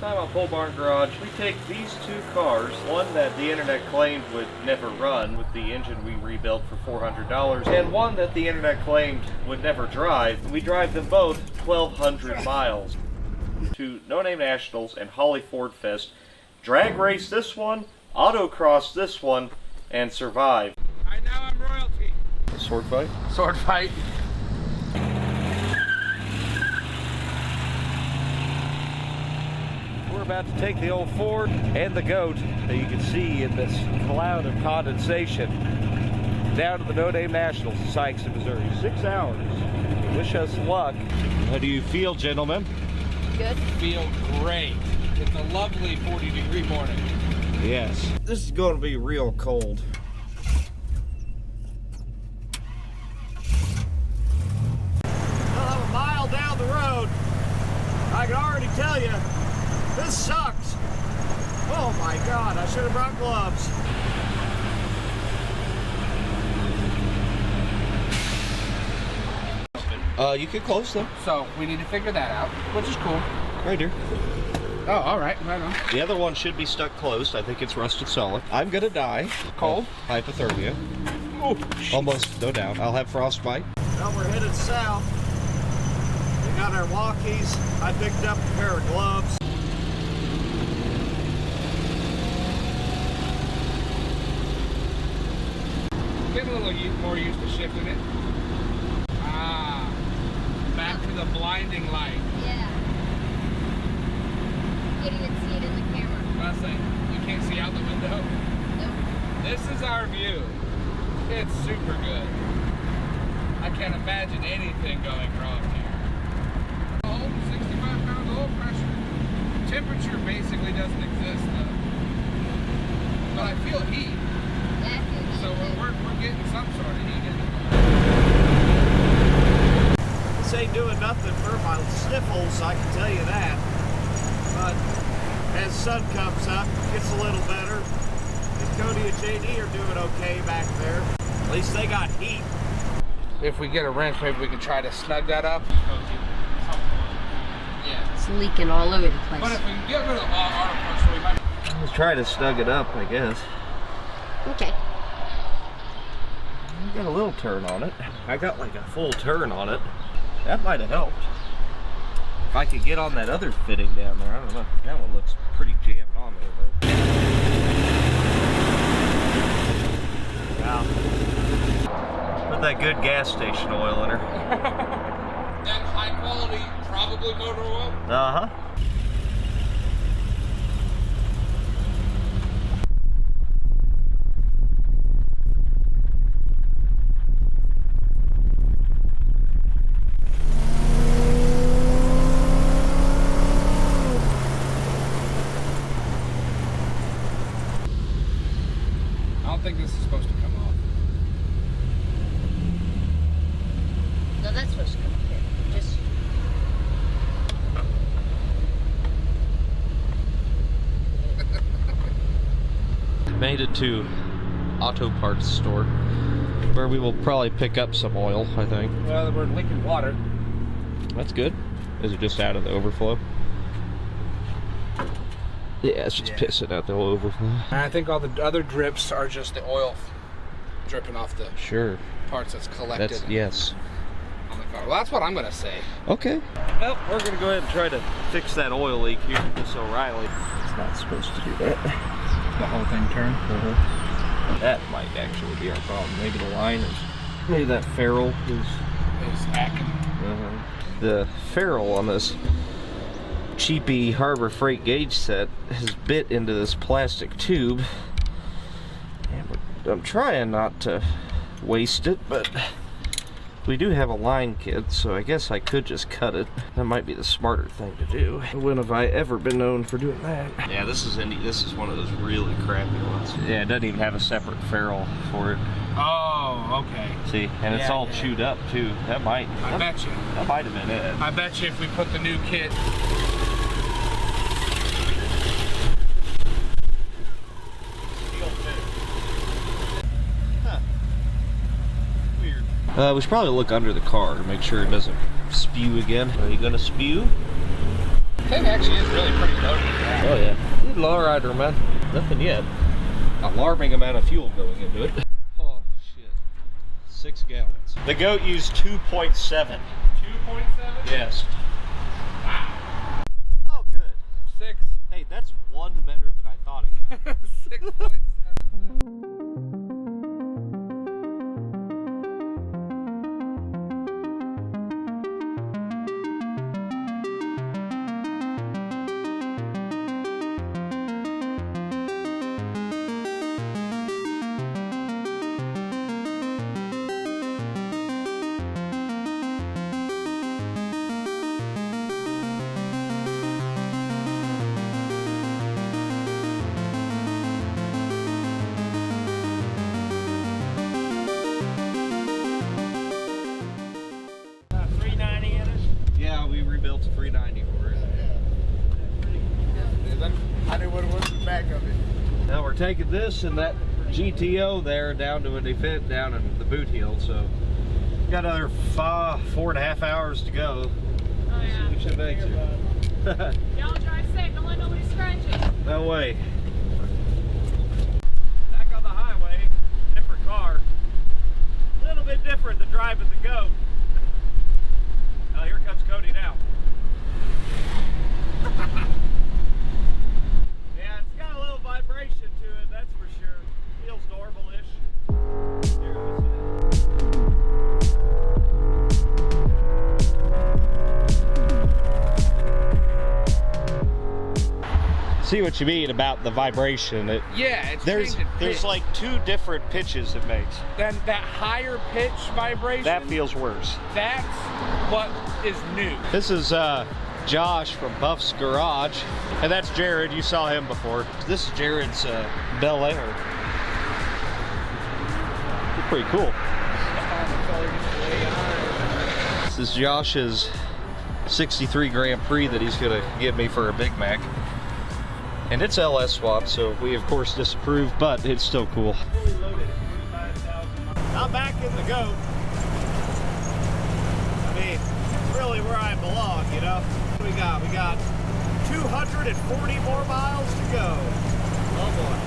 Time on Pole Barn Garage, we take these two cars, one that the internet claimed would never run with the engine we rebuilt for $400, and one that the internet claimed would never drive. We drive them both 1,200 miles to No Name Nationals and Holley Ford Fest, drag race this one, autocross this one, and survive. Alright, now I'm royalty. Sword fight? Sword fight. We're about to take the old Ford and the Goat that you can see in this cloud of condensation down to the No Name Nationals in Sikeston, Missouri. 6 hours. Wish us luck. How do you feel, gentlemen? Good. Feel great. It's a lovely 40-degree morning. Yes. This is going to be real cold. Well, I'm a mile down the road. I can already tell you, this sucks. Oh my God, I should have brought gloves. You could close them. So we need to figure that out, which is cool. Right here. Oh, all right, right on. The other one should be stuck closed. I think it's rusted solid. I'm gonna die. Cold? Hypothermia. Oh, Almost, no doubt. I'll have frostbite. Well, we're headed south. We got our walkies. I picked up a pair of gloves. Getting a little more used to shifting it. Ah, back to the blinding light. Yeah. You can't even see it in the camera. I say, you can't see out the window. Nope. This is our view. It's super good. I can't imagine anything going wrong here. Oh, 65 pounds oil pressure. Temperature basically doesn't exist though. But I feel heat. Yeah, I feel So heat, too. we're getting some sort of heat in the This ain't doing nothing for my sniffles, I can tell you that. But as sun comes up, it gets a little better. And Cody and JD are doing okay back there. At least they got heat. If we get a wrench, maybe we can try to snug that up. Yeah. It's leaking all over the place. But if we can get rid of the auto pressure, we might. Let's try to snug it up, I guess. Okay. I got a little turn on it. I got like a full turn on it. That might have helped. If I could get on that other fitting down there, I don't know. That one looks pretty jammed on there, though. Wow. Put that good gas station oil in her. That high quality, probably motor oil. Uh-huh. I don't think this is supposed to come off. No, that's supposed to come up here. Just. Made it to auto parts store, where we will probably pick up some oil, I think. Well, we're leaking water. That's good. Is it just out of the overflow? Yeah, it's just pissing out the whole overflow. And I think all the other drips are just the oil dripping off the Sure. parts that's collected That's, yes. on the car. Well, that's what I'm going to say. Okay. Well, we're going to go ahead and try to fix that oil leak here with Miss O'Reilly. It's not supposed to do that. The whole thing turned. That might actually be our problem. Maybe the line is, maybe that ferrule is acting. The ferrule on this cheapy Harbor Freight gauge set has bit into this plastic tube, and I'm trying not to waste it, but we do have a line kit, so I guess I could just cut it. That might be the smarter thing to do. When have I ever been known for doing that? Yeah, this is one of those really crappy ones. Yeah, it doesn't even have a separate ferrule for it. Oh, okay. See, and it's all chewed up too. That might. I bet you. That might have been it. I bet you if we put the new kit. We should probably look under the car to make sure it doesn't spew again. Are you gonna spew? thing actually is really pretty loaded. Oh yeah. Good lowrider, man. Nothing yet. Alarming amount of fuel going into it. Oh shit. 6 gallons. The Goat used 2.7. 2.7? Yes. Wow. Oh good. 6. Hey, that's one better than I thought it got. 6.7. Yeah, we rebuilt a 390 for it. I knew what it was in the back of it. Now we're taking this and that GTO there down to an event down in the boot heel, so got another 4.5 hours to go. Oh yeah. See what you makes it. Y'all drive safe. Don't let nobody scratch you. No way. Back on the highway, different car. A little bit different than driving the Goat. Oh, here comes Cody now. Yeah, it's got a little vibration to it, that's for sure. Feels normal-ish. Here, let me see. See what you mean about the vibration. Yeah, it's There's changing pitch. like 2 different pitches it makes. Then that higher pitch vibration, That feels worse. that's what is new. This is Josh from Buff's Garage, and that's Jared. You saw him before. This is Jared's Bel Air. They're pretty cool. This is Josh's 63 Grand Prix that he's gonna give me for a Big Mac. And it's LS swap, so we of course disapprove, but it's still cool. I'm back in the Goat. I mean, it's really where I belong, you know? What do we got? We got 240 more miles to go. Oh boy.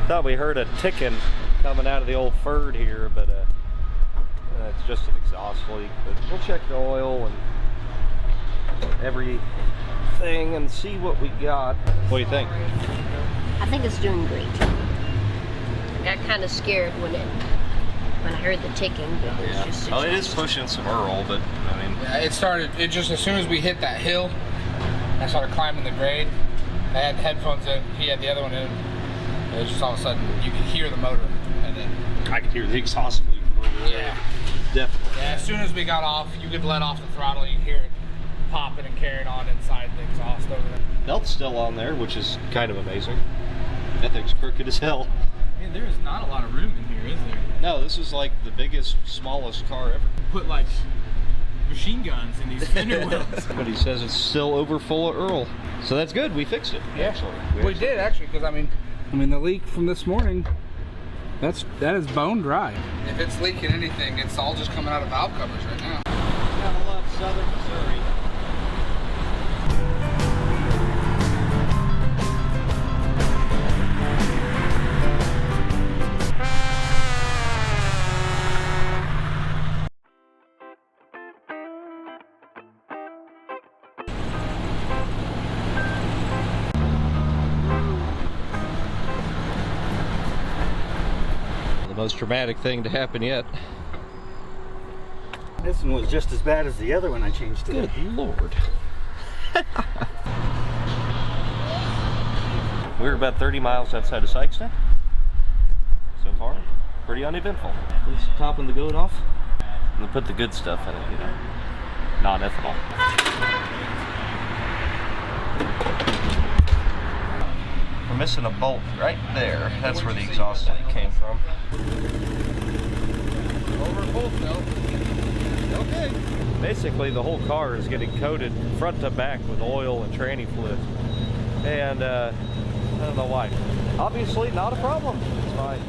Thought we heard a ticking coming out of the old Ford here, but it's just an exhaust leak. But we'll check the oil and everything and see what we got. What do you think? I think it's doing great. I got kind of scared when I heard the ticking, but it's just. Oh, it is pushing some Earl, but I mean. Yeah, it just as soon as we hit that hill, I started climbing the grade. I had the headphones in, he had the other one in. It was just all of a sudden, you could hear the motor, and then I could hear the exhaust leak from over there. yeah, Definitely. yeah. As soon as we got off, you could let off the throttle, you could hear it popping and carrying on inside the exhaust over there. Belt's still on there, which is kind of amazing. That thing's crooked as hell. I mean, there is not a lot of room in here, is there? No, this is like the biggest, smallest car ever. Put like machine guns in these fender wells. But he says it's still over full of Earl. So that's good, we fixed it. Yeah, Actually. we did actually, because I mean the leak from this morning, that is bone dry. If it's leaking anything, it's all just coming out of valve covers right now. I love Southern Missouri. Most dramatic thing to happen yet. This one was just as bad as the other one I changed today. Good Lord. We're about 30 miles outside of Sikeston. So far, pretty uneventful. Just topping the Goat off. And then put the good stuff in it, you know. Non-ethanol. We're missing a bolt right there. That's where the exhaust leak came from. Over full still. Okay. Basically, the whole car is getting coated front to back with oil and tranny fluid. And I don't know why. Obviously, not a problem. It's fine.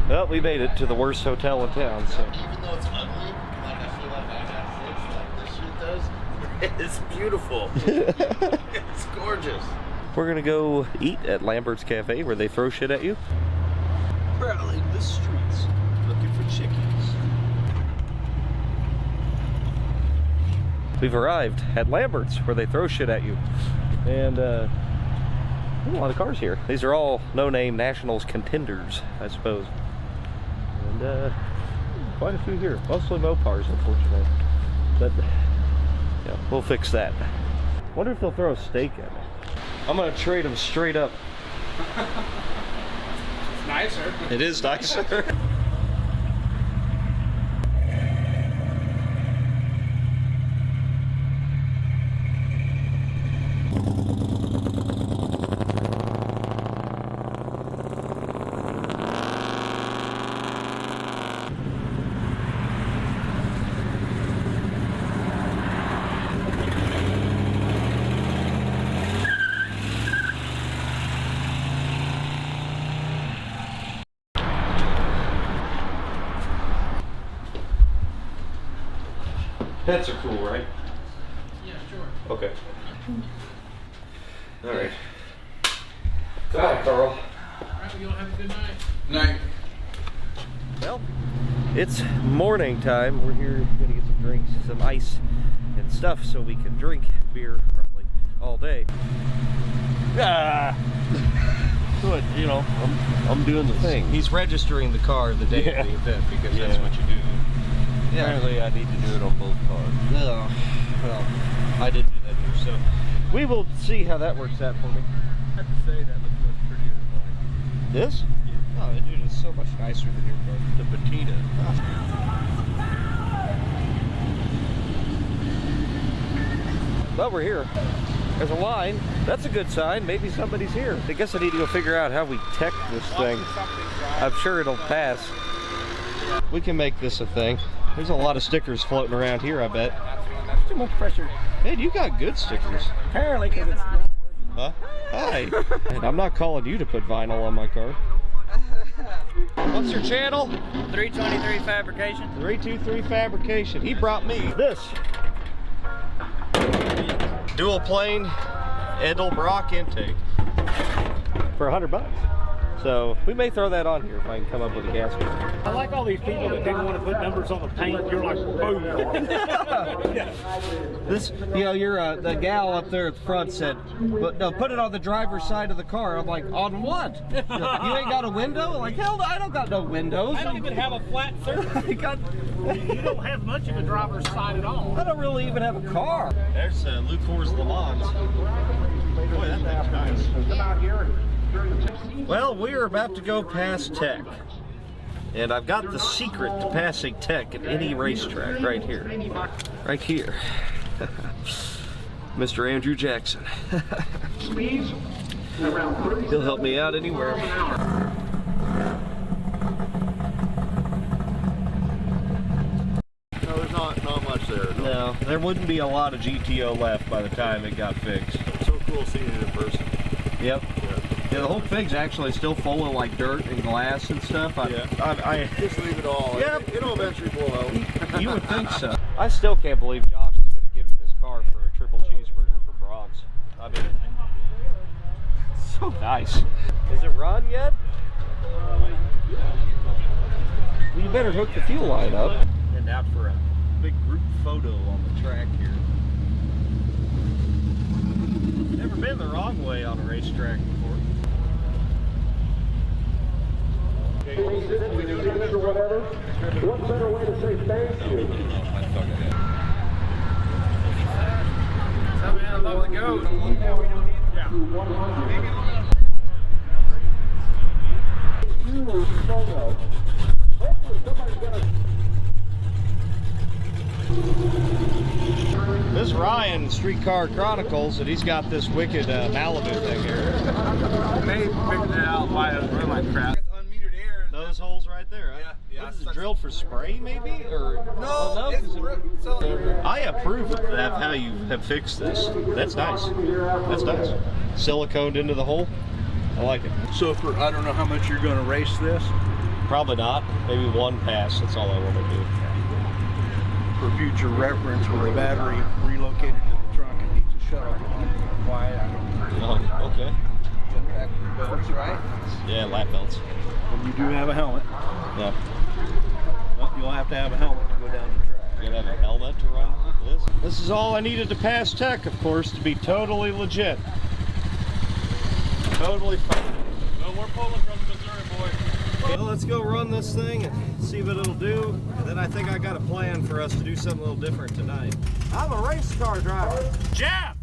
Well, we made it to the worst hotel in town, so. Even though it's ugly, like I feel like I got fixed like this shit does, it's beautiful. It's gorgeous. We're gonna go eat at Lambert's Cafe where they throw shit at you. Prowling the streets, looking for chickies. We've arrived at Lambert's where they throw shit at you. And a lot of cars here. These are all no-name Nationals contenders, I suppose. And quite a few here. Mostly Mopars, unfortunately. But yeah, we'll fix that. Wonder if they'll throw a steak at me. I'm gonna trade them straight up. It's nicer. It is nicer. Pets are cool, right? Yeah, sure. Okay. All right. Bye, Carl. All right, you all have a good night. Night. Well, it's morning time. We're here gonna get some drinks, some ice and stuff so we can drink beer probably all day. Ah! Good, you know, I'm doing the thing. He's registering the car the day of the event because that's what you do. Yeah. Apparently I need to do it on both cars. Well, I did do that here, so we will see how that works out for me. I have to say that looks much prettier than mine. This? Yeah. Oh, dude, it's so much nicer than your car. The patina. Well, we're here. There's a line. That's a good sign. Maybe somebody's here. I guess I need to go figure out how we tech this thing. I'm sure it'll pass. We can make this a thing. There's a lot of stickers floating around here, I bet. That's too much pressure. Hey, you got good stickers. Apparently, because it's not. Huh? Hi. And I'm not calling you to put vinyl on my car. What's your channel? 323 Fabrication. 323 Fabrication. He brought me this. Dual plane Edelbrock intake for $100. So we may throw that on here if I can come up with a gasket. I like all these people that didn't want to put numbers on the paint. You're like, boom. This, you know, you're the gal up there at the front said, but no, put it on the driver's side of the car. I'm like, on what? You ain't got a window? Like, hell, I don't got no windows. I don't even have a flat surface. I got. You don't have much of a driver's side at all. I don't really even have a car. There's Luke Forr's Le Mans. Boy, that thing's nice. Well, we're about to go past Tech. And I've got the secret to passing Tech at any racetrack right here. Right here. Mr. Andrew Jackson. He'll help me out anywhere. No, there's not much there. No, there wouldn't be a lot of GTO left by the time it got fixed. So cool seeing it in person. Yep. Yeah, the whole thing's actually still full of like dirt and glass and stuff. I Just leave it all. Yep. It'll eventually blow out. You would think so. I still can't believe Josh is going to give me this car for a triple cheeseburger for bronze. I mean, so nice. Is it run yet? Well, you better hook the fuel line up. And out for a big group photo on the track here. Never been the wrong way on a racetrack before. What better way to say thank you? Tell me how low it goes. This is Ryan, Streetcar Chronicles, and he's got this wicked Malibu thing here. They figured it out by a real crap. there. Yeah, What is it, drilled for spray, maybe? Or No, it's so I approve of how you have fixed this. That's nice. That's nice. Siliconed into the hole. I like it. So for, I don't know how much you're going to race this. Probably not. Maybe one pass. That's all I want to do. For future reference, with the battery relocated to the trunk, it needs a shut off. Quiet. Oh, okay. belts, right? Yeah, lap belts. And you do have a helmet. Yeah. Well, you'll have to have a helmet to go down the track. You gotta have a helmet to run this. This is all I needed to pass tech, of course, to be totally legit. Totally fine. Well, we're pulling from Missouri, boy. Well, let's go run this thing and see what it'll do. And then I think I got a plan for us to do something a little different tonight. I'm a race car driver. Jeff!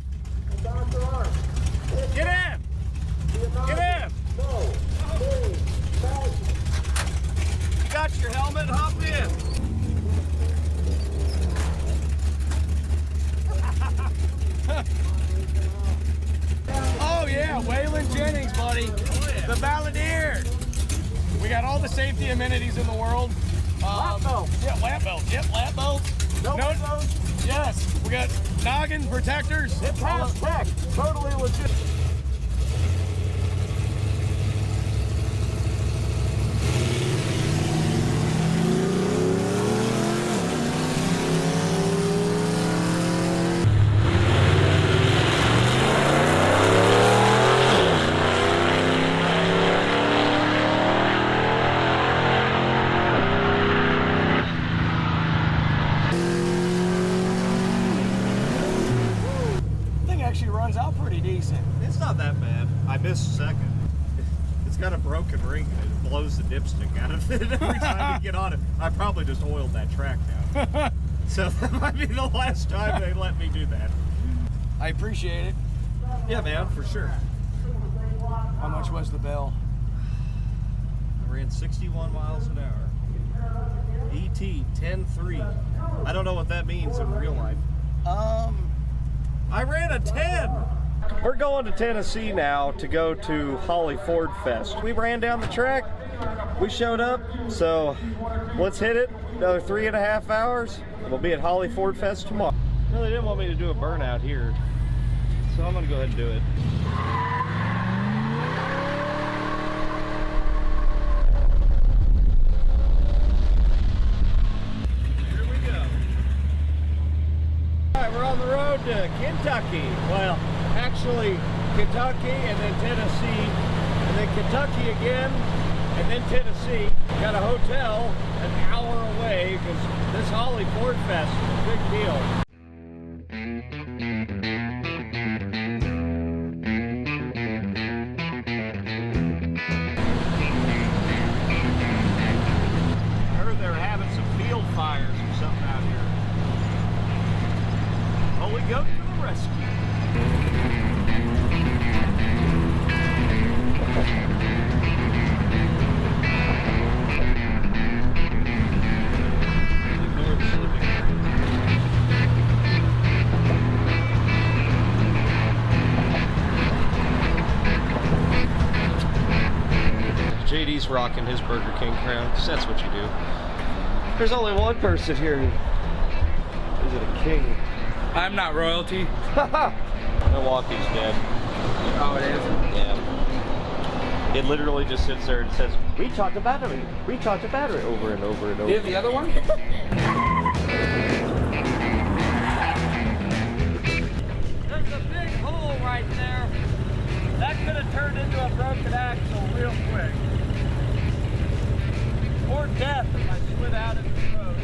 Get in! Get in! You got your helmet? Hop in. Oh yeah, Waylon Jennings, buddy. The Balladeer. We got all the safety amenities in the world. Lap belt. Yeah, lap belts. Yep, lap belts. No windows. Yes, we got noggin protectors. It passed tech. Totally legit. Actually runs out pretty decent. It's not that bad. I missed second. It's got a broken ring and it blows the dipstick out of it every time we get on it. I probably just oiled that track down. So that might be the last time they let me do that. I appreciate it. Yeah, man, for sure. How much was the bill? I ran 61 miles an hour. ET 10.3. I don't know what that means in real life. I ran a 10. We're going to Tennessee now to go to Holley Ford Fest. We ran down the track. We showed up, so let's hit it. Another 3.5 hours, and we'll be at Holley Ford Fest tomorrow. No, they didn't want me to do a burnout here, so I'm gonna go ahead and do it. We're on the road to Kentucky. Well, actually Kentucky and then Tennessee and then Kentucky again and then Tennessee. Got a hotel an hour away because this Holley Ford Fest is a big deal. I heard they were having some field fires or something out here. Holey Goat to the rescue. JD's rocking his Burger King crown, because that's what you do. There's only one person here who is it a king. I'm not royalty. Milwaukee's dead. Oh, it is? Yeah. It literally just sits there and says, recharge the battery, recharge the battery, over and over and over. Do you have the other one? There's a big hole right there. That could have turned into a broken axle real quick. Or death if I slid out into the road.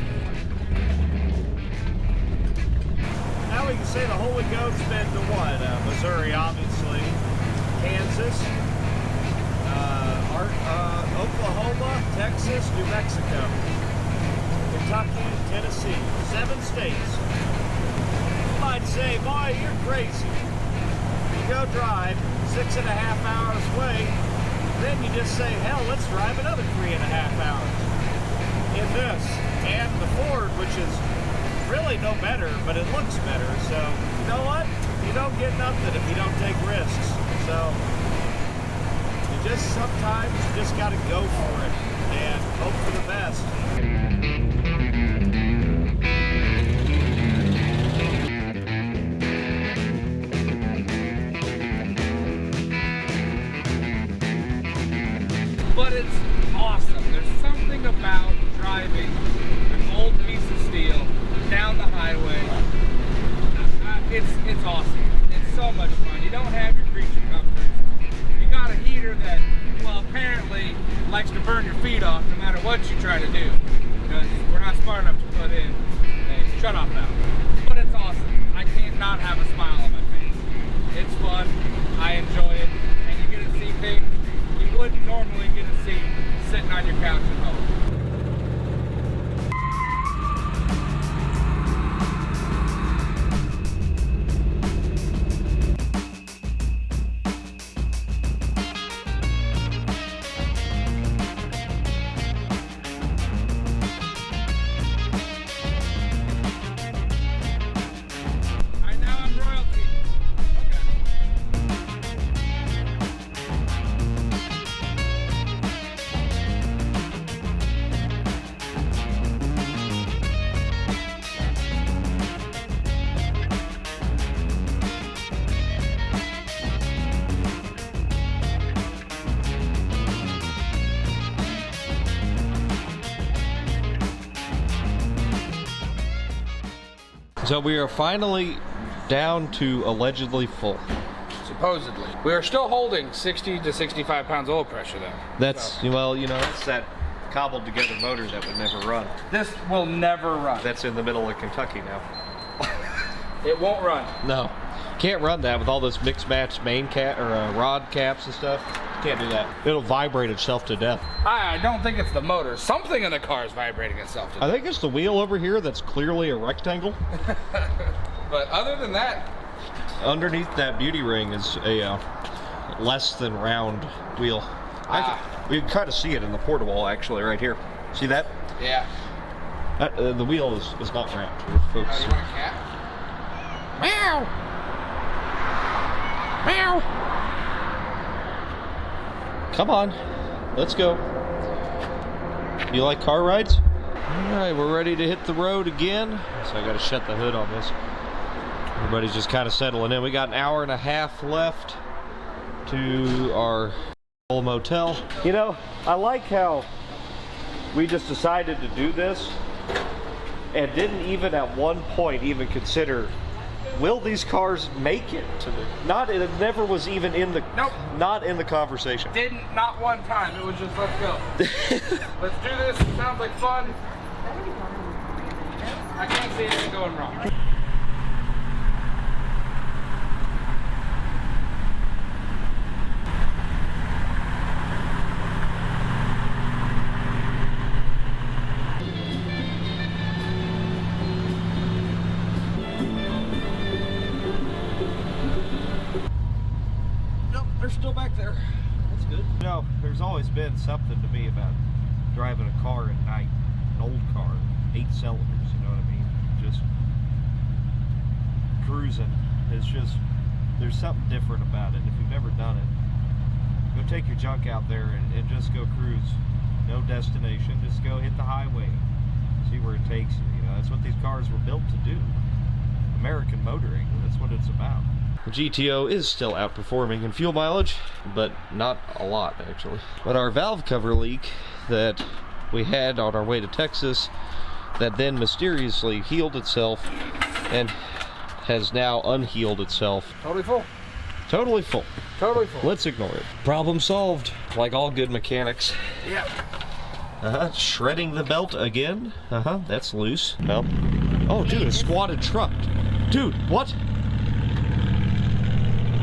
Now we can say the Holey Goat's been to what? Missouri, obviously. Kansas. Oklahoma, Texas, New Mexico. Kentucky, Tennessee. 7 states. You might say, boy, you're crazy. You go drive 6.5 hours away, then you just say, hell, let's drive another 3.5 hours in this. And the Ford, which is really no better, but it looks better. So, you know what? You don't get nothing if you don't take risks. So, you just sometimes you just got to go for it. and hope for the best. But it's awesome. There's something about driving an old piece of steel down the highway. It's awesome. It's so much fun. You don't have your creature comforts. You got a heater that, well, apparently likes to burn your feet off no matter what you try to do, because we're not smart enough to put in a shut-off valve. But it's awesome. I can't not have a smile on my face. It's fun. I enjoy it. And you get to see things you wouldn't normally get to see sitting on your couch at home. So we are finally down to allegedly full. Supposedly. We are still holding 60 to 65 pounds oil pressure though. That's, well, you know, it's that cobbled together motor that would never run. This will never run. That's in the middle of Kentucky now. It won't run. No, can't run that with all this mixed match main cap or rod caps and stuff. Can't do that. It'll vibrate itself to death. I don't think it's the motor. Something in the car is vibrating itself to death. I think it's the wheel over here that's clearly a rectangle. But other than that, underneath that beauty ring is a less than round wheel. We can kind of see it in the porta wall actually right here. See that? yeah. The wheel is not round. Folks. Oh, you want a cat? Meow! Meow! Come on, let's go. You like car rides? All right, we're ready to hit the road again. So I gotta shut the hood on this. Everybody's just kind of settling in. We got an hour and a half left to our motel. You know, I like how we just decided to do this and didn't even at one point even consider, will these cars make it to the, it never was even in the, Nope. Not in the conversation. Not one time. It was just, let's go. Let's do this. It sounds like fun. I can't see anything going wrong. They're still back there. That's good. You know, there's always been something to me about driving a car at night. An old car, 8 cylinders, you know what I mean? Just cruising. It's just, there's something different about it. If you've never done it, go take your junk out there and just go cruise. No destination, just go hit the highway. See where it takes you. You know, that's what these cars were built to do. American motoring, that's what it's about. The GTO is still outperforming in fuel mileage, but not a lot actually. But our valve cover leak that we had on our way to Texas, that then mysteriously healed itself and has now unhealed itself. Totally full. Totally full. Totally full. Let's ignore it. Problem solved, like all good mechanics. Yeah. Shredding the belt again. That's loose. No. Oh, dude, a squatted truck. Dude, what?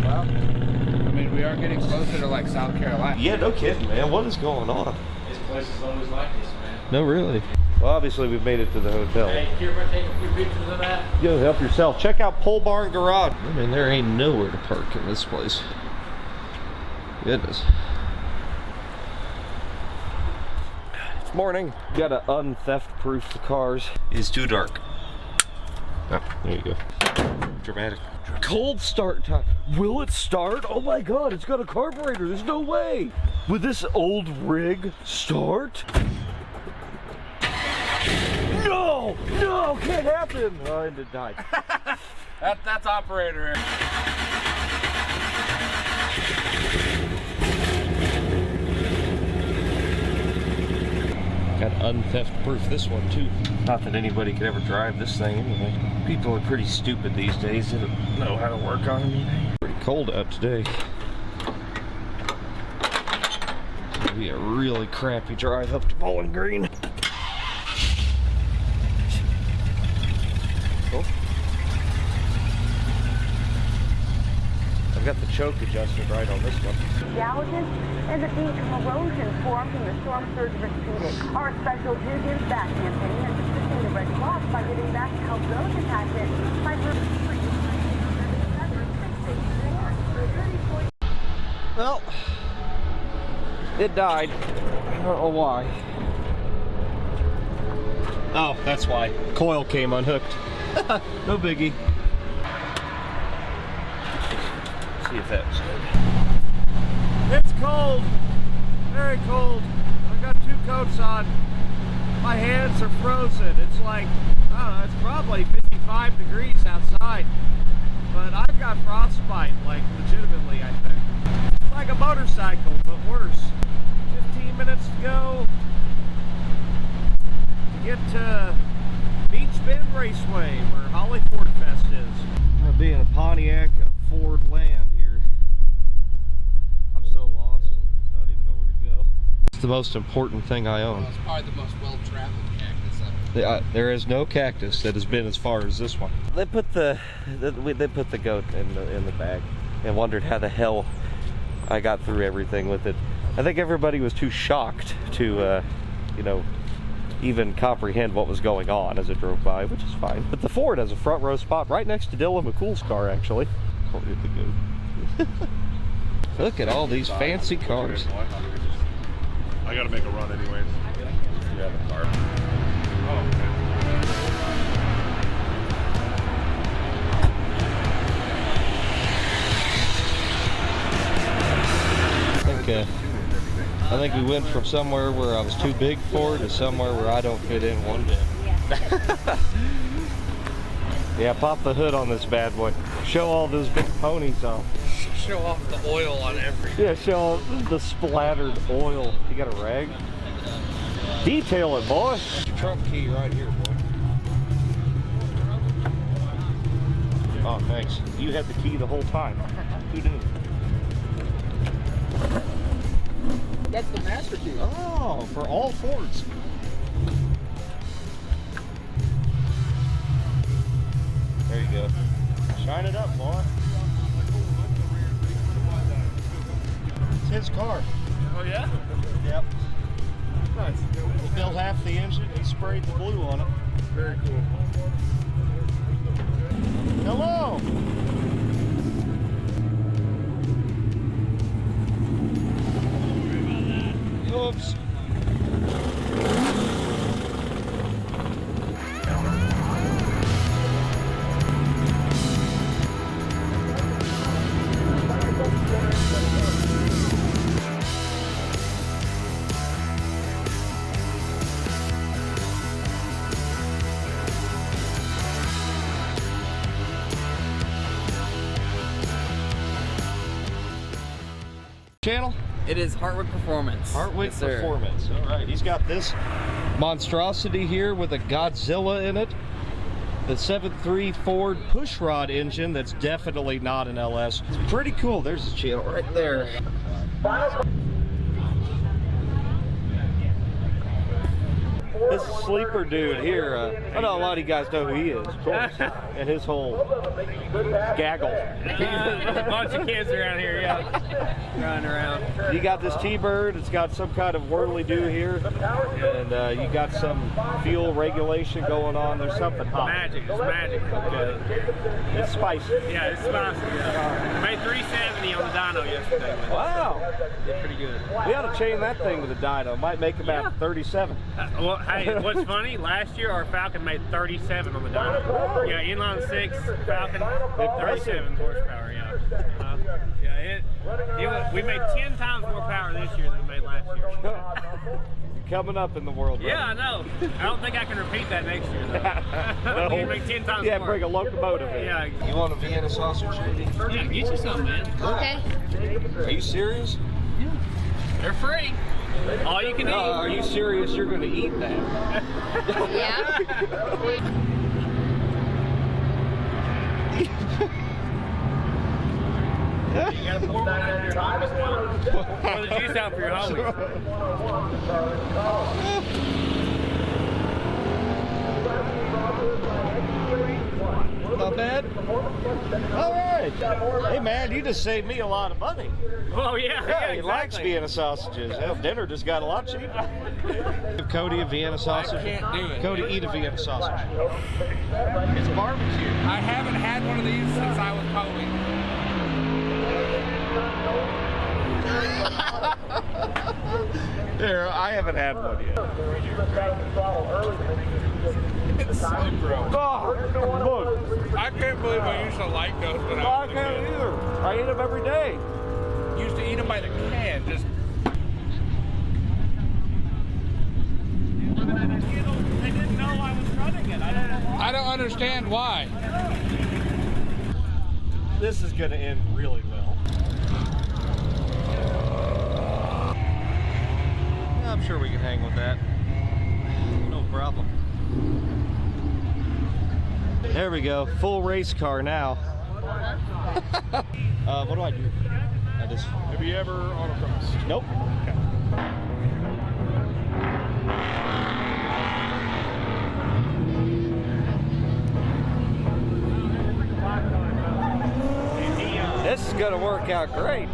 Well, I mean, we are getting closer to like South Carolina. Yeah, no kidding, man. What is going on? This place is always like this, man. No, really. Well, obviously we've made it to the hotel. Hey, care if I take a few pictures of that? Yo, help yourself. Check out Pole Barn Garage. I mean, there ain't nowhere to park in this place. Goodness. It's morning. Gotta untheft-proof the cars. It's too dark. Oh, there you go. Dramatic. Cold start time. Will it start? Oh my god, it's got a carburetor. There's no way. Would this old rig start? No! No! Can't happen! Oh, and it died. That's operator error. Got untheft proof this one too. Not that anybody could ever drive this thing anyway. People are pretty stupid these days. They don't know how to work on them. Pretty cold out today. It'll be a really crappy drive up to Bowling Green. Oh. I've got the choke adjusted right on this one. Gouges and a deep corrosion formed from the storm surge retreated. Our special Do Give Back campaign is assisting the Red Cross by giving back to help those impacted by Well, it died. I don't know why. Oh, that's why. Coil came unhooked. No biggie. See if that was good. It's cold. Very cold. I've got 2 coats on. My hands are frozen. It's like, I don't know, it's probably 55 degrees outside. But I've got frostbite, like legitimately, I think. It's like a motorcycle, but worse. 15 minutes to go to get to Beach Bend Raceway, where Holley Ford Fest is. I'm being a Pontiac and a Ford land here. I'm so lost. I don't even know where to go. It's the most important thing I own. Well, it's probably the most well-traveled cactus ever. There is no cactus that has been as far as this one. They put the goat in the bag and wondered how the hell I got through everything with it. I think everybody was too shocked to, you know, even comprehend what was going on as it drove by, which is fine. But the Ford has a front row spot right next to Dylan McCool's car, actually. Look at all these fancy cars. I gotta make a run anyways. Yeah, the car. Oh, I think we went from somewhere where I was too big for to somewhere where I don't fit in one bit. Yeah, pop the hood on this bad boy. Show all those big ponies off. Show off the oil on everything. Yeah, show all the splattered oil. You got a rag? Detail it, boy. Your trunk key right here, boy. Oh, thanks. You had the key the whole time. Who knew? That's the master key. Oh, for all Fords. There you go. Shine it up, boy. It's his car. Oh, yeah? Yep. Nice. He built half the engine. He sprayed the blue on it. Very cool. Hello. Oops. Channel? It is Hartwick Performance. Hartwick Yes, sir. Performance. All right. He's got this monstrosity here with a Godzilla in it. The 7.3 Ford pushrod engine that's definitely not an LS. It's pretty cool. There's the channel right there. This sleeper dude here, I know a lot of you guys know who he is, of course, and his whole gaggle. A bunch of kids around here, yeah, running around. You got this T-Bird, it's got some kind of whirly-do here, and you got some fuel regulation going on. There's something hot. Magic, it's magic. Okay. It's spicy. Yeah, it's spicy. Yeah. Made 370 on the dyno yesterday. Wow. Did pretty good. We ought to chain that thing to the dyno. Might make about 37. Well, hey, what's funny? Last year our Falcon made 37 on the dyno. Yeah, inline 6 Falcon, 37 horsepower. Yeah. We made 10 times more power this year than we made last year. Coming up in the world. Yeah, I know. I don't think I can repeat that next year though. We can make 10 times more. Bring a locomotive in. Yeah. You want a Vienna sausage, JD? Yeah, get you some, man. Okay. Are you serious? They're free. All you can eat. Are you serious? You're going to eat that? Yeah. You gotta pour one out of your homies. Pour the juice out for your homies. Not bad. All right. Hey man, you just saved me a lot of money. Oh yeah, He likes Vienna sausages. Hell, dinner just got a lot cheaper. Give Cody a Vienna sausage. I can't do it. Cody, eat a Vienna sausage. It's barbecue. I haven't had one of these since I was Holy. There, I haven't had one yet. It's so gross. Oh, look. I can't believe I used to like those when I was a can't kid. either. I eat them every day. Used to eat them by the can, just. They didn't know I was running it. I don't know why. I don't understand why. This is going to end really well. I'm sure we can hang with that. No problem. There we go. Full race car now. What do I do? Have you ever autocrossed? Nope. This is going to work out great.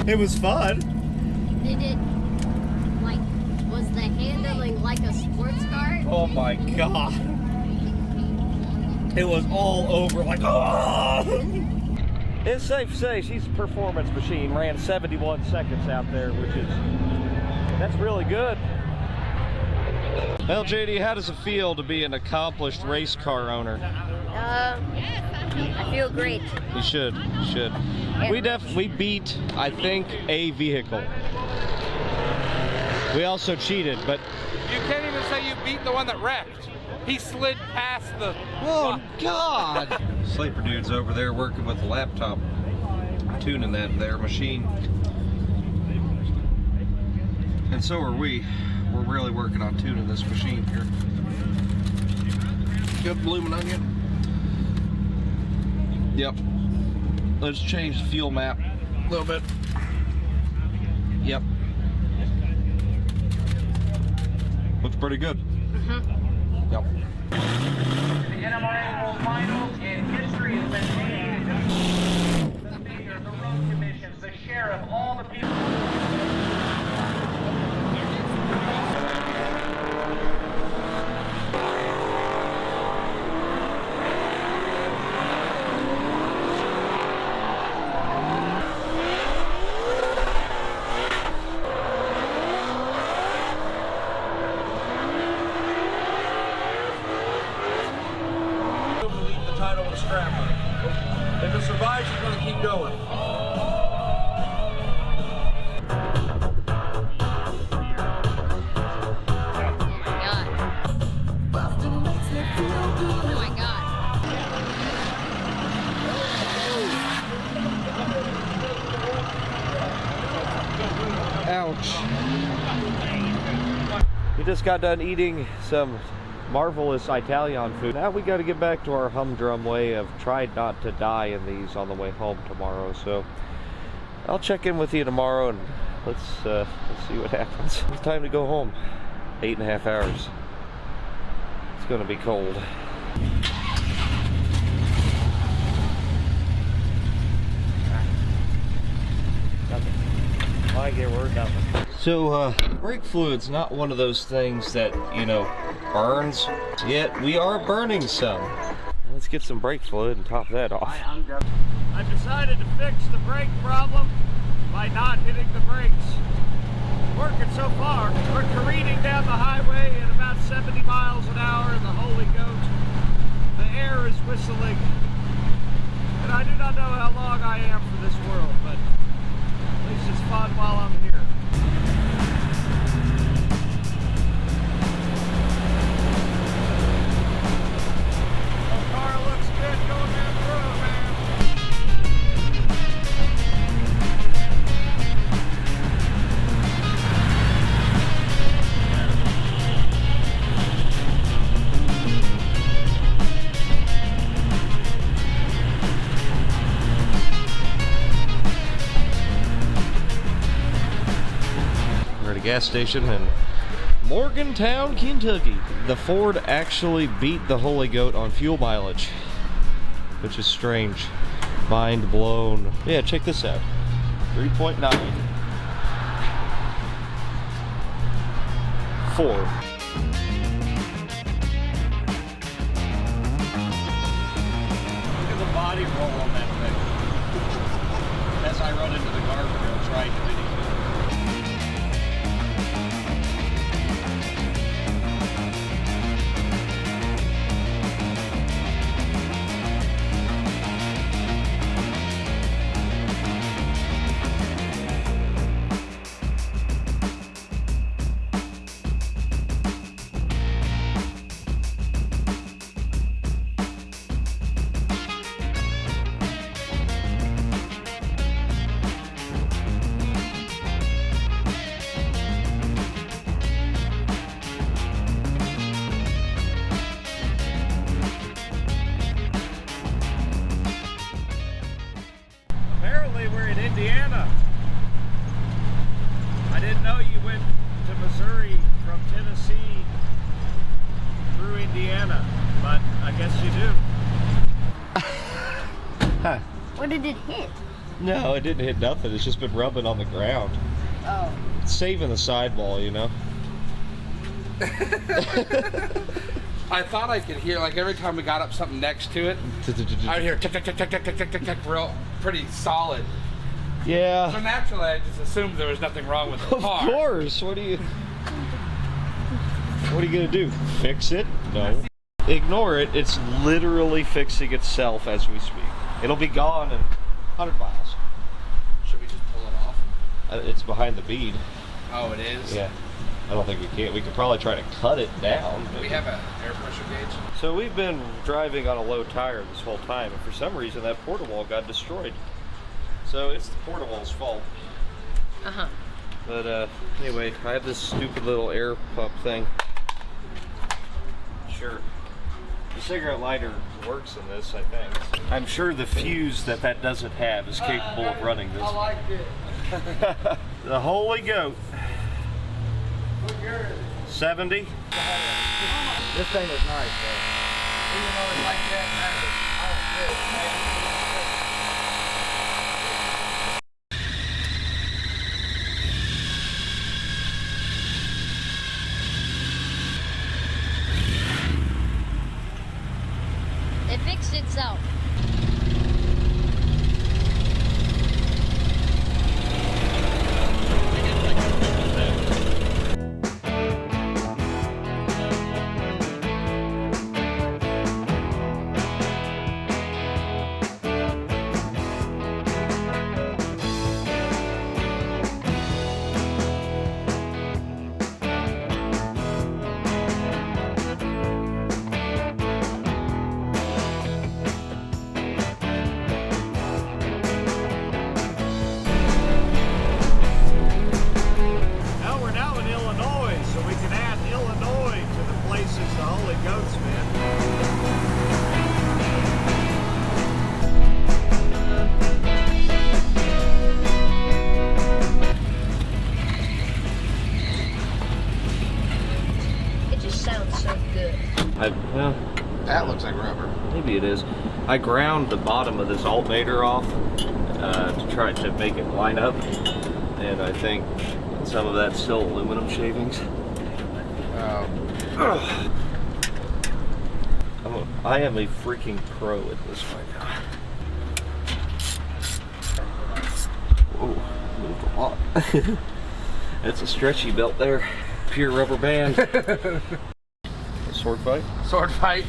It was fun. Did it, like, was the handling like a sports car? Oh my god. It was all over like, oh! It's safe to say she's a performance machine. Ran 71 seconds out there, which is, that's really good. Well, JD, how does it feel to be an accomplished race car owner? I feel great. You should, you should. We beat, I think, a vehicle. We also cheated, but... You can't even say you beat the one that wrecked. He slid past the... Oh, God! Sleeper dude's over there working with the laptop, tuning that there machine. And so are we. We're really working on tuning this machine here. Good blooming onion. Yep. Let's change the fuel map a little bit. Yep. Looks pretty good. Mm-hmm. Yep. The NMRA World Finals in history has been made. care of all the people. If it survives, it's going to keep going. Ouch. We just got done eating some marvelous Italian food. Now we got to get back to our humdrum way of trying not to die in these on the way home tomorrow. So I'll check in with you tomorrow and let's see what happens. It's time to go home. 8.5 hours. It's gonna be cold. I get word nothing. So brake fluid's not one of those things that, you know, burns, yet we are burning some. Let's get some brake fluid and top that off. I decided to fix the brake problem by not hitting the brakes. It's working so far. We're careening down the highway at about 70 miles an hour in the Holey Goat. The air is whistling. And I do not know how long I am for this world, but at least it's fun while I'm here. Gas station in Morgantown, Kentucky. The Ford actually beat the Holey Goat on fuel mileage, which is strange. Mind blown. Yeah, check this out. 3.9. Ford. Look at the body roll on that thing. As I run into the guardrail trying to video. We're in Indiana. I didn't know you went to Missouri from Tennessee through Indiana, but I guess you do. What did it hit? No, it didn't hit nothing. It's just been rubbing on the ground. Oh. It's saving the sidewall, you know? I thought I could hear, like every time we got up something next to it, I would hear tick, tick, tick, tick, tick, tick, tick, tick, tick, real, pretty solid. Yeah. So naturally, I just assumed there was nothing wrong with the car. Of course. What are you gonna do? Fix it? No. Ignore it. It's literally fixing itself as we speak. It'll be gone in 100 miles. Should we just pull it off? It's behind the bead. Oh, it is? Yeah. I don't think we can. We could probably try to cut it down. We have an air pressure gauge. So we've been driving on a low tire this whole time, and for some reason that porta-wall got destroyed. So it's the porta-wall's fault. Uh-huh. But anyway, I have this stupid little air pump thing. Sure. The cigarette lighter works in this, I think. I'm sure the fuse that doesn't have is capable of running this. I liked it. The Holey Goat. 70. This thing is nice, though. Even though it's like that, itself. The Holey Goat's been. It just sounds so good. Well, That looks like rubber. maybe it is. I ground the bottom of this alternator off to try to make it line up, and I think some of that's still aluminum shavings. I am a freaking pro at this right now. Whoa, moved a lot. That's a stretchy belt there. Pure rubber band. A sword fight? Sword fight.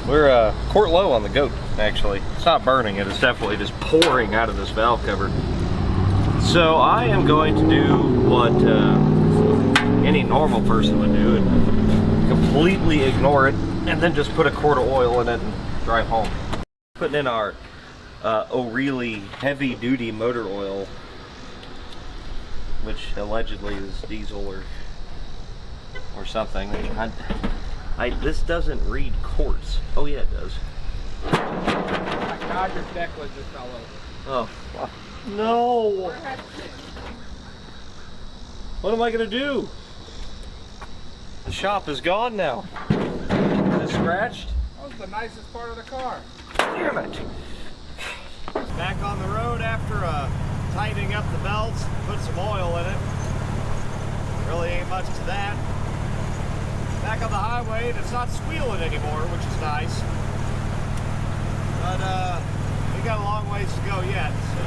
We're quart low on the goat, actually. It's not burning, it is definitely just pouring out of this valve cover. So I am going to do what any normal person would do and completely ignore it, and then just put a quart of oil in it and drive home. Putting in our O'Reilly heavy duty motor oil, which allegedly is diesel or something. This doesn't read quarts. Oh yeah, it does. Oh my God, your deck was just all over. Oh, no! What am I gonna do? The shop is gone now. Is it scratched? That was the nicest part of the car. Damn it! Back on the road after tightening up the belts, put some oil in it. Really ain't much to that. Back on the highway, and it's not squealing anymore, which is nice. But we got a long ways to go yet, so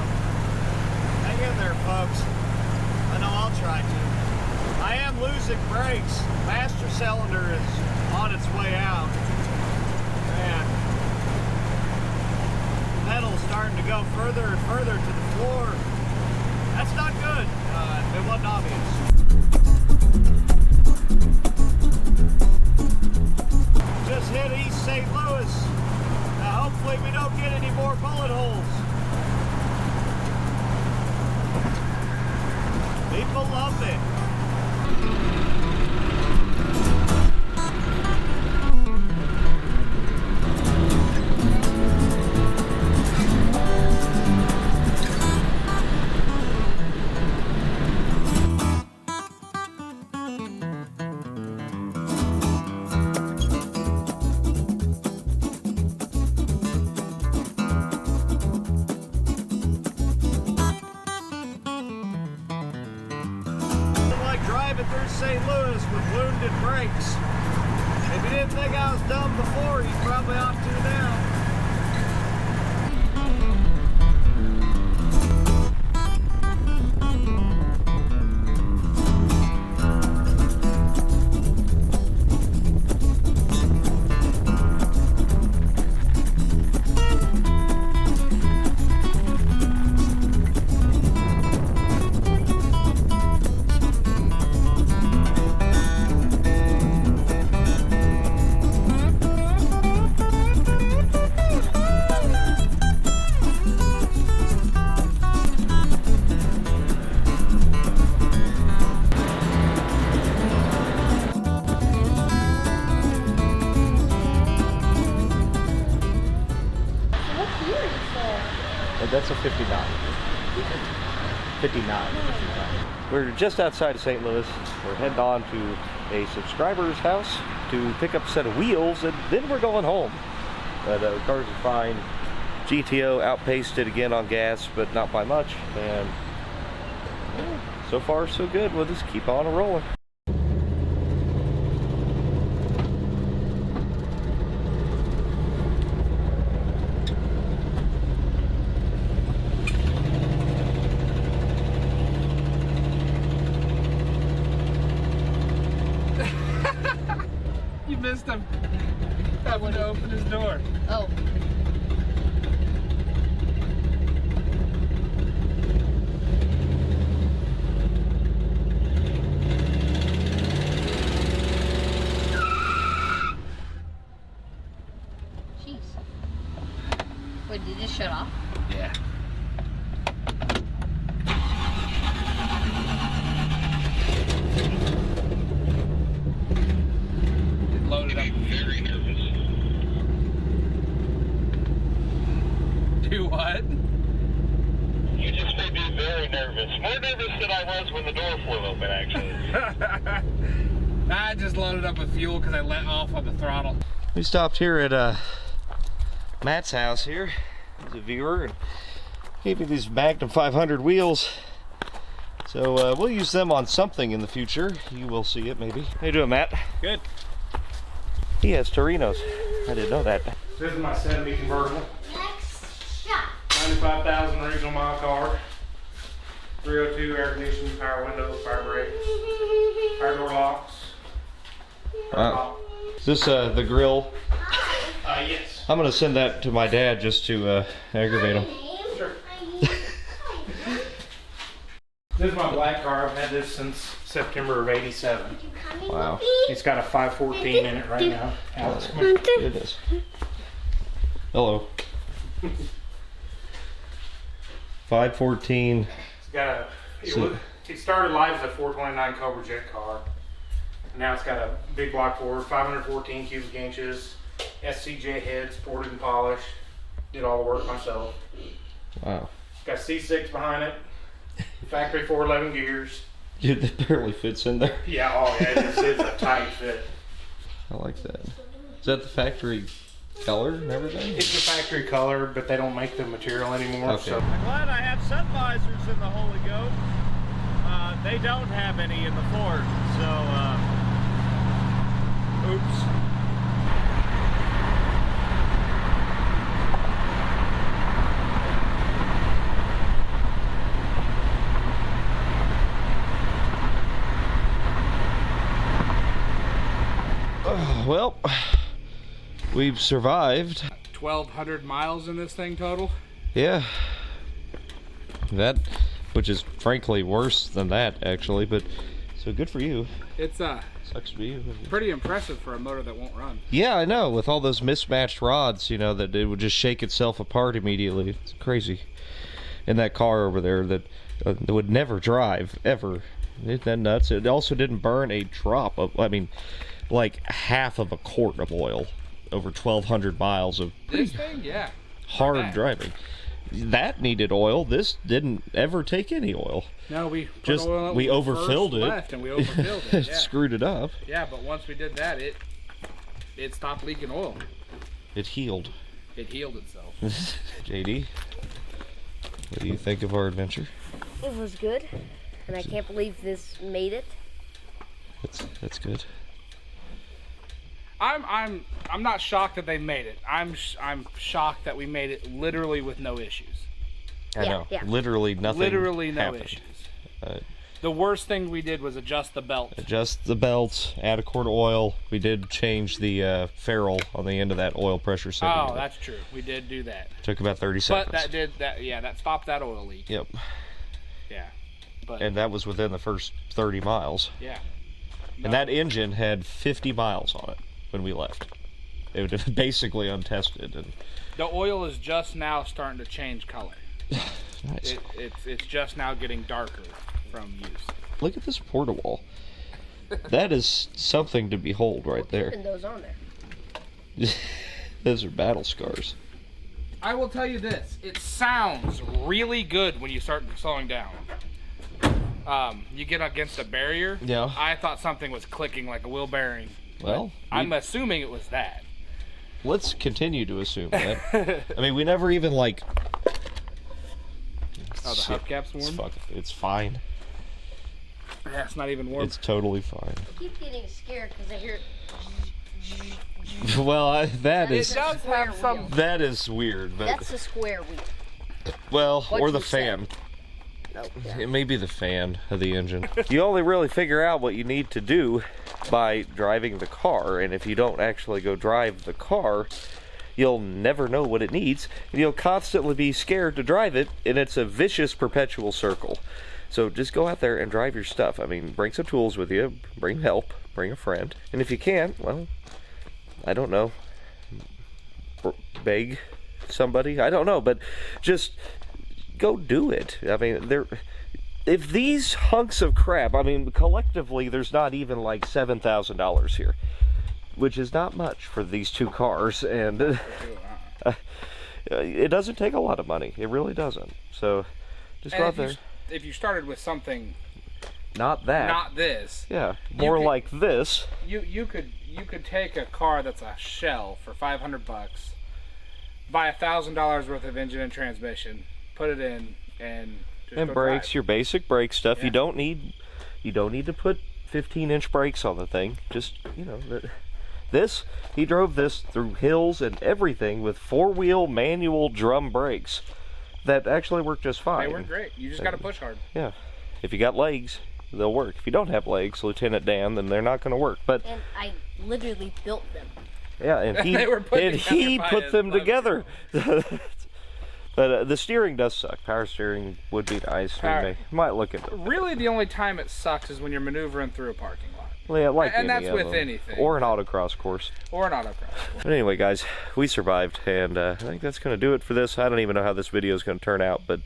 hang in there, folks. I know I'll try to. I am losing brakes. Master cylinder is on its way out. Man, the pedal's starting to go further and further to the floor. That's not good. If it wasn't obvious. Just hit East St. Louis. Now hopefully we don't get any more bullet holes. People love it. Through St. Louis with wounded brakes. If you didn't think I was dumb before, you probably ought to now. That's a 59. 59. We're just outside of St. Louis. We're heading on to a subscriber's house to pick up a set of wheels, and then we're going home. The cars are fine. GTO outpaced it again on gas, but not by much. And so far, so good. We'll just keep on rolling. missed him. Having to open his door. Oh. Jeez. Wait, did it just shut off? Yeah. It loaded up. Very nervous. Do what? You just made me very nervous. More nervous than I was when the door flew open, actually. I just loaded up with fuel because I let off on the throttle. We stopped here at Matt's house here. He's a viewer and gave me these Magnum 500 wheels. So we'll use them on something in the future. You will see it maybe. How you doing, Matt? Good. He has Torinos. I didn't know that. This is my 70 convertible. 95,000 original mile car. 302 air conditioning, power windows, power brakes, power door locks. Wow. Is this the grill? Yes. I'm gonna send that to my dad just to aggravate him. Sure. This is my black car. I've had this since September of '87. Wow. It's got a 514 in it right now. Alex, come here. It is. Hello. 514. It's got it started life as a 429 Cobra Jet car. Now it's got a big block forward, 514 cubic inches, SCJ head, sported and polished. Did all the work myself. Wow. Got C6 behind it. Factory 411 gears. Dude, that barely fits in there. Yeah, oh yeah, this is a tight fit. I like that. Is that the factory color and everything? It's the factory color, but they don't make the material anymore. Okay. So. I'm glad I have sun visors in the Holey Goat. They don't have any in the Ford, so oops. Well, we've survived. 1,200 miles in this thing total. Yeah. That, which is frankly worse than that actually, but so good for you. It's Sucks to be you. pretty impressive for a motor that won't run. Yeah, I know. With all those mismatched rods, you know, that it would just shake itself apart immediately. It's crazy. And that car over there that would never drive ever. Isn't that nuts? It also didn't burn a drop of, I mean, like half of a quart of oil over 1,200 miles of This thing, yeah. hard driving. That needed oil. This didn't ever take any oil. No, we put Just oil up we when overfilled first it. left and we overfilled it. Yeah. Screwed it up. Yeah, but once we did that, it stopped leaking oil. It healed. It healed itself. JD, what do you think of our adventure? It was good, and I can't believe this made it. That's good. I'm not shocked that they made it. I'm shocked that we made it literally with no issues. I know. Yeah. Literally nothing. Literally no happened. issues. The worst thing we did was adjust the belt. Adjust the belt, add a quart of oil. We did change the ferrule on the end of that oil pressure setting. Oh, that's true. We did do that. Took about 30 seconds. But that stopped that oil leak. Yep. Yeah. But and that was within the first 30 miles. Yeah. No. And that engine had 50 miles on it when we left. It was basically untested. And the oil is just now starting to change color. Nice. It's just now getting darker from use. Look at this porta wall. That is something to behold right there. Keeping those on there. Those are battle scars. I will tell you this. It sounds really good when you start slowing down. You get against a barrier. Yeah. I thought something was clicking like a wheel bearing. Well, I'm assuming it was that. Let's continue to assume that. I mean, we never even like... Oh, the hubcap's warm? It's fine. Yeah, it's not even warm. It's totally fine. I keep getting scared because I hear... Well, that is... It does have some... That is weird, but... That's the square wheel. Well, What or the you said. fan. It may be the fan of the engine. You only really figure out what you need to do by driving the car, and if you don't actually go drive the car, you'll never know what it needs, and you'll constantly be scared to drive it, and it's a vicious perpetual circle. So just go out there and drive your stuff. I mean, bring some tools with you, bring help, bring a friend, and if you can't, well, I don't know, beg somebody, I don't know, but just go do it. I mean, if these hunks of crap, I mean, collectively there's not even like $7,000 here, which is not much for these two cars, and it doesn't take a lot of money. It really doesn't. So just go out there. If you started with something not this, yeah, more like this, you could take a car that's a shell for $500, buy $1,000 worth of engine and transmission, put it in, and brakes, drive. your basic brake stuff. Yeah. You don't need to put 15-inch brakes on the thing. Just, you know, this, he drove this through hills and everything with 4-wheel manual drum brakes that actually work just fine. They work great. You just got to push hard. Yeah. If you got legs, they'll work. If you don't have legs, Lieutenant Dan, then they're not going to work. But And I literally built them. yeah, and he put them together. But the steering does suck. Power steering would be nice. We might look at it. Really, the only time it sucks is when you're maneuvering through a parking lot. Well, yeah, like and any that's of with them. anything. Or an autocross course. Or an autocross course. But anyway, guys, we survived, and I think that's going to do it for this. I don't even know how this video is going to turn out, but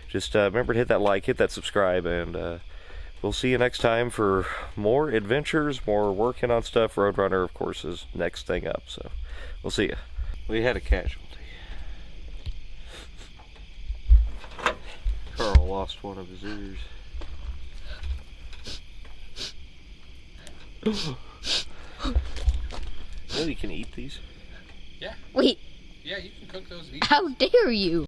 just remember to hit that like, hit that subscribe, and we'll see you next time for more adventures, more working on stuff. Roadrunner, of course, is next thing up, so we'll see you. We had a casualty. Carl lost one of his ears. You know you can eat these? Yeah. Wait. Yeah, you can cook those. How dare you?